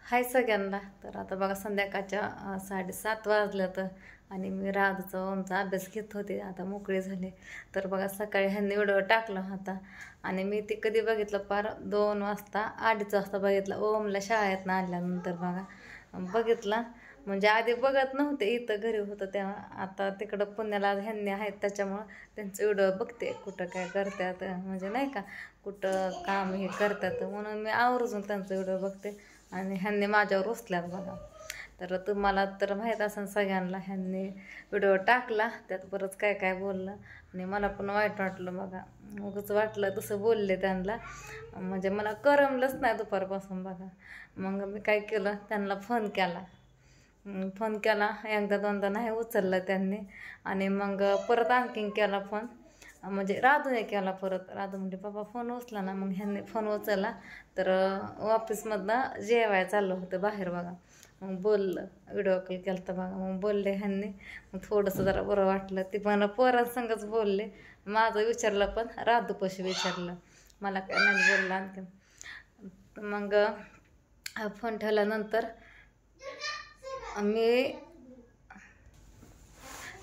हाय सगळ्यांना. तर आता बघा संध्याकाळच्या 7:30 वाजल्या तर आणि मी राधचा ओमचा अभ्यास घेत होते. आता मोकळे झाले. तर बघा सकाळी ह्यांनी व्हिडिओ टाकला होता आणि मी ते कधी बघितलं पार 2 वाजता 2:30 वाजता बघितलं. ओमला शाळेतनं आणल्यानंतर बघा बघितला. म्हणजे आधी बघत नव्हते, इथं घरी होतं तेव्हा. आता तिकडं पुण्याला ह्यांनी आहेत त्याच्यामुळं त्यांचं व्हिडिओ बघते, कुठं काय करतात म्हणजे नाही का, कुठं काम हे करतात म्हणून मी आवर्जून त्यांचं व्हिडिओ बघते. आणि ह्यांनी माझ्यावर उचल्यात बघा. तर तुम्हाला तर माहीत असेल सगळ्यांना, ह्यांनी व्हिडिओ टाकला त्यात बरंच काय काय बोललं आणि मला पण वाईट वाटलं बघा. उगाच वाटलं तसं बोलले त्यांना, म्हणजे मला करमलंच नाही दुपारपासून बघा. मग मी काय केलं, त्यांना फोन केला एकदा दोनदा नाही उचललं त्यांनी. आणि मग परत आणखीन केला फोन, म्हणजे राधूने केला परत. राधू म्हणजे पप्पा फोन उचला ना. मग ह्यांनी फोन उचलला तर ऑफिसमधनं जेवायला चाललं होतं बाहेर बघा. मग बोललं, व्हिडिओ कॉल केला तर बघा. मग बोलले ह्यांनी. मग थोडंसं जरा बरं वाटलं. ते पण पोरांसंगच बोलले. माझं विचारलं पण राधूपाशी विचारलं, मला काय नाही बोललं आणखीन. मग फोन ठेवल्यानंतर मी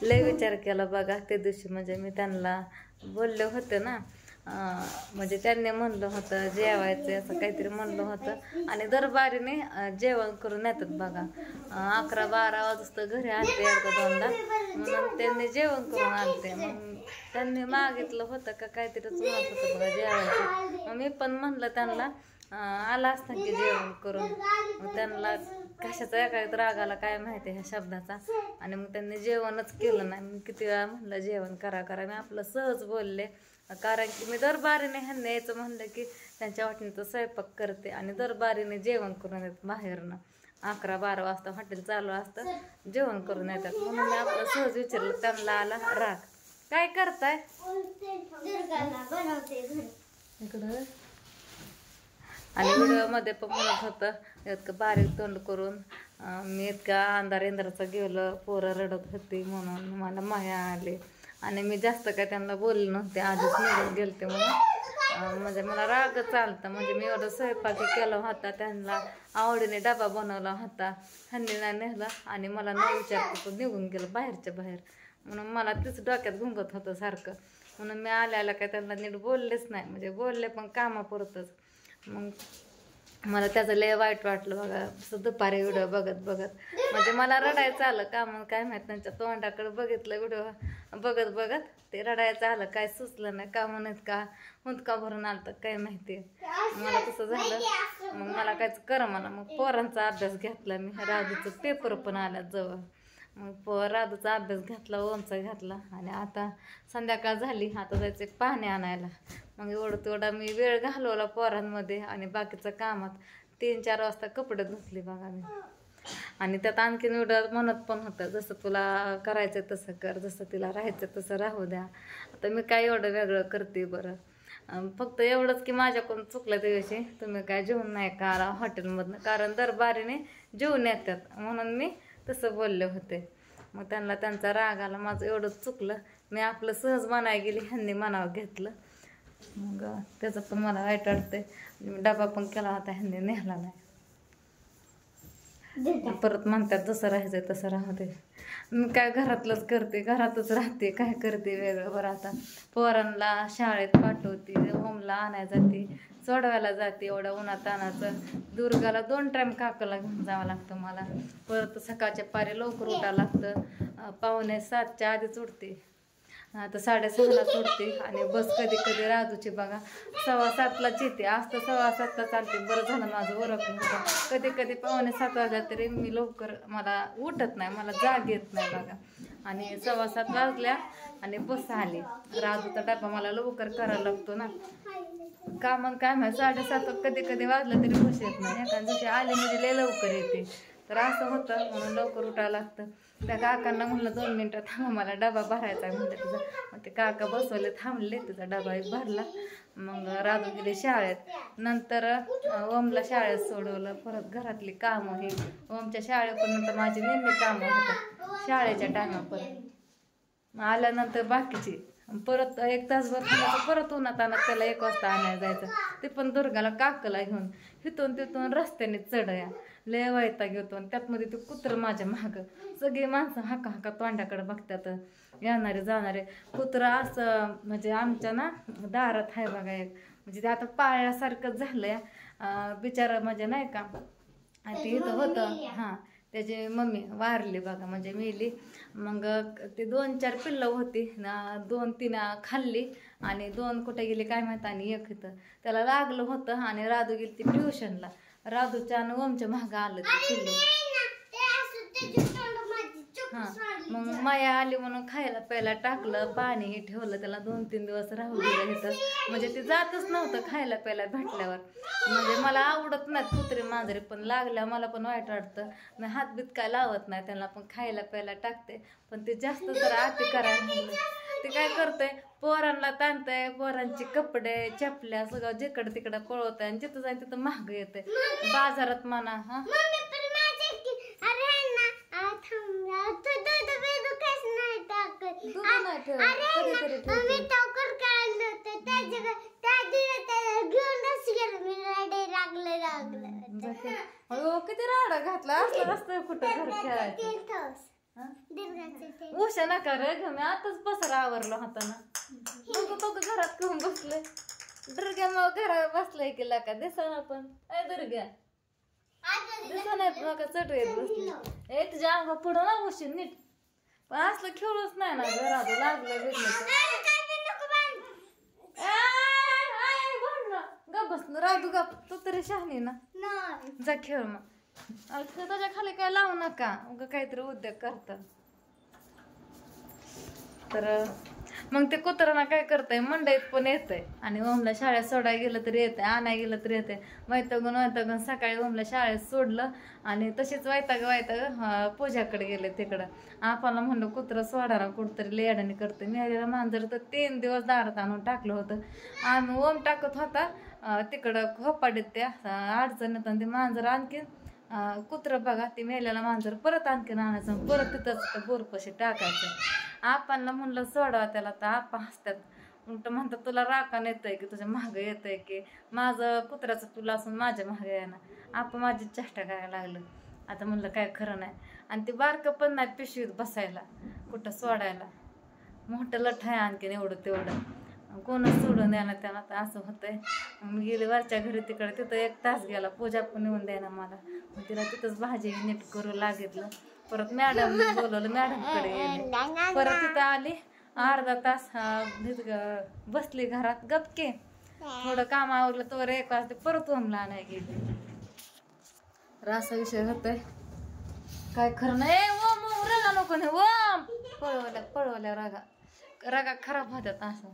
लय विचार केला बघा. त्या दिवशी म्हणजे मी त्यांना बोलले होते ना, म्हणजे त्यांनी म्हणलं होतं जेवायचं असं काहीतरी म्हणलं होतं. आणि दरबारीने जेवण करून येतात बघा. 11-12 वाजता घरी आणते एकदा दोनदा, म्हणून त्यांनी जेवण करून आणते. मग त्यांनी मागितलं होतं का काहीतरीच म्हणत होतं बघा जेवायचं. मग मी पण म्हणलं त्यांना आला असता की जेवण करून. मग त्यांना कशाचा एखाद्या राग आला काय माहिती ह्या शब्दाचा. आणि मग त्यांनी जेवणच केलं नाही. मी किती वेळा म्हणलं जेवण करा. मी आपलं सहज बोलले, कारण की मी दरबारीने ह्यांना यायचं म्हणलं की त्यांच्या वाटणीचं स्वयंपाक करते आणि दरबारीने जेवण करून येतात बाहेरनं. 11-12 वाजता हॉटेल चालू असतं, जेवण करून येतात. म्हणून मी आपलं सहज विचारलं. त्यांना आला राग. काय करताय इकडं? आणि व्हिडिओमध्ये पण म्हणत होतं इतकं बारीक तोंड करून मी इतका अंधार इंद्राचं गेलं, पोरं रडत होती म्हणून मला माया आली. आणि मी जास्त काय त्यांना बोलले नव्हते, आधीच निघून गेलते म्हणून. म्हणजे मला राग चालतं. म्हणजे मी एवढं स्वयंपाक केला होता, त्यांना आवडीने डबा बनवला होता, ह्यांनी नाही नेला आणि मला न विचारतो निघून गेलं बाहेरच्या बाहेर. म्हणून मला तीच डोक्यात घुंगत होतं सारखं. म्हणून मी आल्याला काय त्यांना नीट बोललेच नाही, म्हणजे बोलले पण कामापुरतंच. मग मला त्याचं लय वाईट वाटलं बघा. दुपारी व्हिडिओ बघत म्हणजे मला रडायचं आलं का मग काय माहीत. त्यांच्या तोंडाकडे बघितलं व्हिडिओ बघत ते रडायचं आलं. काय सुचलं नाही का म्हणत का हुंदका भरून आलं तर काय माहिती. मला तसं झालं. मग मला कायच करमना. मग पोरांचा अभ्यास घेतला मी. राधूचं पेपर पण आल्यात जवळ. मग राधूचा अभ्यास घेतला, ओमचा घेतला. आणि आता संध्याकाळ झाली, आता जायचं पाणी आणायला. मग तेवढा मी वेळ घालवला पोरांमध्ये आणि बाकीचं कामात. 3-4 वाजता कपडे धुतले बघा मी. आणि त्यात आणखीन एवढं म्हणत पण होतं, जसं तुला करायचं तसं कर, जसं तिला राहायचं तसं राहू द्या. आता मी काय एवढं वेगळं करते बरं. फक्त एवढंच की माझ्याकडून चुकलं त्या दिवशी, तुम्ही काय जेवण नाही का आला हॉटेलमधनं, कारण दरबारीने जेवण येतात म्हणून मी तसं बोलले होते. मग त्यांना त्यांचा राग आला. माझं एवढंच चुकलं. मी आपलं सहज म्हणाय गेली, ह्यांनी मनावर घेतलं. मग त्याचं पण मला वाईट वाटतंय. डबा पण केला होता, ह्यांनी नेला नाही. परत म्हणतात जसं राहायचं तसं राहू दे. मी काय घरातलंच करते, घरातच राहते, काय करते वेगळं बरं. आता पोरांना शाळेत पाठवते, होमला आणायला जाते, सोडवायला जाते. एवढ्या उन्हात आणायचं. दुर्गाला 2 टाईम काकाला घेऊन जावं लागतं मला. परत सकाळच्या पारी लवकर उठावं लागतं. 6:45च्या आधीच उठते. आता 6:30ला उठते. आणि बस कधी राधूची बघा 6:15लाच येते. आज तर 6:15ला चालते. बरं झालं माझं ओरखलं होतं. कधी 6:45 वाजल्या तरी मी लवकर मला उठत नाही, मला जाग येत नाही बघा. आणि 6:15 वाजल्या आणि बस आली. राधूचा डबा मला लवकर करायला लागतो ना. का मग काय माहिती 7:30 कधी वाजलं तरी बस येत नाही. कारण जशी आली म्हणजे लय लवकर येते. तर असं होतं, म्हणून लवकर उठावं लागतं. त्या काकांना म्हणलं 2 मिनटं थांबा, मला डबा भरायचा आहे म्हणलं तिचा. मग ते काका बसवले, थांबले. तिचा डबा एक भरला. मग राधू गेली शाळेत. नंतर ओमला शाळेत सोडवलं. परत घरातली कामं हे ओमच्या शाळेपर्यंत माझी नेहमी कामं होतात शाळेच्या टायमापर्यंत. आल्यानंतर बाकीची परत 1 तासभर थांबायचं. परत उन्हात आणत त्याला 1 वाजता आणायला जायचं. ते पण दुर्गाला काकाला घेऊन हिथून तिथून रस्त्याने चढया लय वैताग येतो. आणि त्यात मध्ये ते कुत्रं माझ्या मागं. सगळी माणसं हाका हाका तोंडाकडे बघतात, येणारे जाणारे. कुत्रं असं म्हणजे आमच्या ना दारात आहे बघा एक, म्हणजे ते आता पाळल्यासारखं झालंय. बिचारा म्हणजे नाही का ते इथं होतं. हां, त्याची मम्मी वारली बघा, म्हणजे मेली. मग ते 2-4 पिल्लं होती, 2-3 खाल्ली आणि 2 कुठे गेली काय माहित, आणि एक इथं त्याला लागलं होतं. आणि राधू गेली ती ट्युशनला. राधूच्या आणि ओमच्या मागं आलं ते पिल्लू. हां, मग माया आली म्हणून खायला प्यायला टाकलं, पाणी ठेवलं त्याला. 2-3 दिवस राहू दिलं इथं. म्हणजे ते जातच नव्हतं खायला प्यायला भेटल्यावर. म्हणजे मला आवडत नाहीत कुत्रे मांजरे, पण लागल्या मला पण वाईट वाटतं. मी हातबीत काय लावत नाही त्यांना, पण खायला प्यायला टाकते. पण ते जास्त जर आती करायला लागले, ते काय करतंय, पोरांना ताणतंय, पोरांचे कपडे चपल्या सगळं जिकडं तिकडं पळवतंय. आणि जिथं जाईल तिथं महाग येतंय बाजारात म्हणा. हा किती राडा घातला असलं रस्ता कुठं घर खेळायचं. उशा नका रे घेऊन, मी आताच पसारा आवरला होता ना. तो घरात घेऊन बसले. दुर्ग्या मग घरात बसलाय की लाका दिसा ना. पण अय दुर्ग्या दिसा नाही नका चट येत बसली. ए तुझ्या अंग पुढं ना उशी नीट. पण असलं खेळूच नाही ना घरात लागलं बिघडलं. गप बस राधू गप, तू तरी शहाणी ना, जा खेळ मग. त्याच्या खाली काय लावू नका, उगा काहीतरी उद्योग करतात. तर मग ते कुत्र्यांना काय करतंय, मंडईत पण येतंय. आणि ओमला शाळेत सोडायला गेलं तरी येतंय, आणायला गेलं तरी येतंय. वैतागून सकाळी ओमला शाळेत सोडलं. आणि तशीच वैताग पूजाकडे गेले तिकडं. आपल्याला म्हणलं कुत्रं सोडारा कुठतरी लेडाने करतंय. मेलेला मांजर तर 3 दिवस दारात आणून टाकलं होतं. आम्ही ओम टाकत होता तिकडं खोपाडीत त्या अडचणीत. आणि ते मांजर आणखीन कुत्रं बघा, ते मेलेला मांजर परत आणखीन आणायचं, परत तिथंच बोरपाशी टाकायचं. आपणला म्हणलं सोडवा त्याला, तर आपा हसतात. उलट म्हणतात तुला राखण येतंय की तुझ्या मागं येतंय की, माझं कुत्र्याचं तुला असून माझ्या मागे आहे ना. आपण माझी चेष्टा करायला लागलं. आता म्हणलं काय खरं नाही. आणि ते बारकं पण नाही पिशवीत बसायला कुठं सोडायला. मोठं लठ आहे आणखीन एवढं तेवढं, कोणच सोडून द्यायला त्याला. तर असं होतंय. मी गेले वरच्या घरी तिकडे, तिथं 1 तास गेला. पूजा पण येऊन द्यायला मला. मग तिला तिथंच भाजी नीट करू लागितलं. परत मॅडमने बोलवलं, मॅडमकडे गेले. परत तिथं आली, अर्धा तास बसली घरात गपके. थोडं काम आवडलं तर 1 वाजता परत ओमला नाही गेली. असा विषय होतोय, काय खरं नाही. ओम रगा नको नाही, ओम पळवल्या रागा खराब होत्यात. असं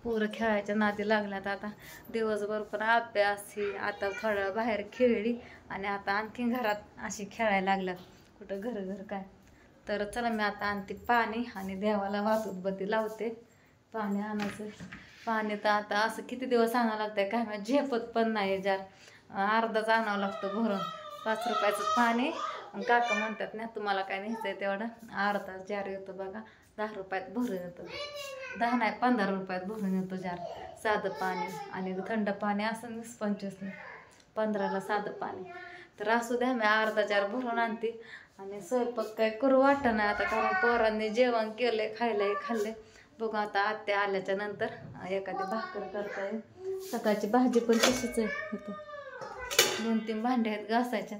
पोरं खेळायच्या नादी लागल्यात. आता दिवसभर पण अभ्यास ही, आता थोडा बाहेर खेळली आणि आता आणखीन घरात अशी खेळायला लागल्यात. कुठं घर काय. तर चला मी आता आणते पाणी आणि देवाला वातूदबत्ती लावते. पाणी आणायचं. पाणी तर आता असं किती दिवस आणावं लागतंय काय माहिती, झेपत पण नाही. जार अर्धाच आणावं लागतं भरून. 5 रुपयाचं पाणी. काका म्हणतात ना तुम्हाला काय न्यायचंय तेवढं, अर्धा जार येतो बघा, 10 रुपयात भरून येतो. 10 नाही 15 रुपयात भरून येतो जार साधं पाणी. आणि थंड पाणी असं 20-25 15ला साधं पाणी. तर असू द्या, मी अर्धा जार भरून आणते. आणि स्वयंपाक काय करू वाटत नाही आता, कारण पोरांनी जेवण केलंय, खाल्ले. बघू आता आत्या आल्याच्या नंतर एखादी भाकर करता येईल. सकाळची भाजी पण तशीच आहे इथं. 2-3 भांडे आहेत घासायच्या.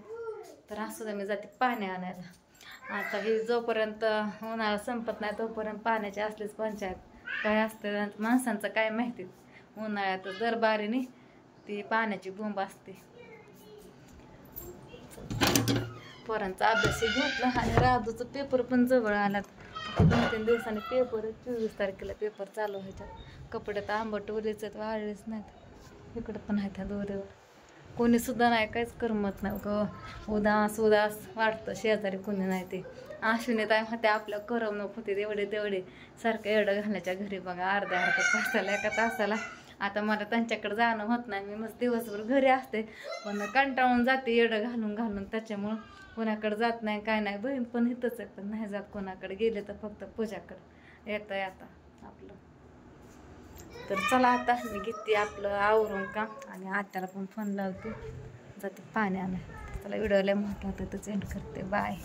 तर असू द्या, मी जाते पाणी आणायला. आता हे जोपर्यंत उन्हाळा संपत नाही तोपर्यंत पाण्याची असलीच पंचायत. काय असतं माणसांचं काय माहिती, उन्हाळ्यात दरबारीने ती पाण्याची बोंब असते. पोरांचा अभ्यास घेतला. आणि राधूचं पेपर पण जवळ आलात. 2-3 दिवसांनी पेपर, 24 तारखेला पेपर चालू व्हायचा. कपडे तर आंबट ओलीच आहेत, वाळलेच नाहीत. इकडं पण आहेत ह्या दोरीवर. कोणी सुद्धा नाही, काहीच करमत नाही ग. उदास वाटतं. शेजारी कोणी नाही. ते अश्विनी ताई होते, आपल्या करमणूक होते तेवढे सारखं एवढं घालायच्या घरी बघा, अर्ध्या तासाला 1 तासाला. आता मला त्यांच्याकडे जाणं होत नाही. मी मस्त दिवसभर घरी असते, पण कंटाळून जाते एवढं घालून. त्याच्यामुळं कोणाकडे जात नाही काय नाही. बहीण पण इथंच आहे, पण नाही जात कोणाकडे. गेले तर फक्त पूजाकडे येतं आता आपलं. तर चला आता मी घेते आपलं आवरून का आणि आत्याला पण फोन लावते, जाते पाणी आणायला. चला व्हिडिओला मोठा होता तर एंड करते. बाय.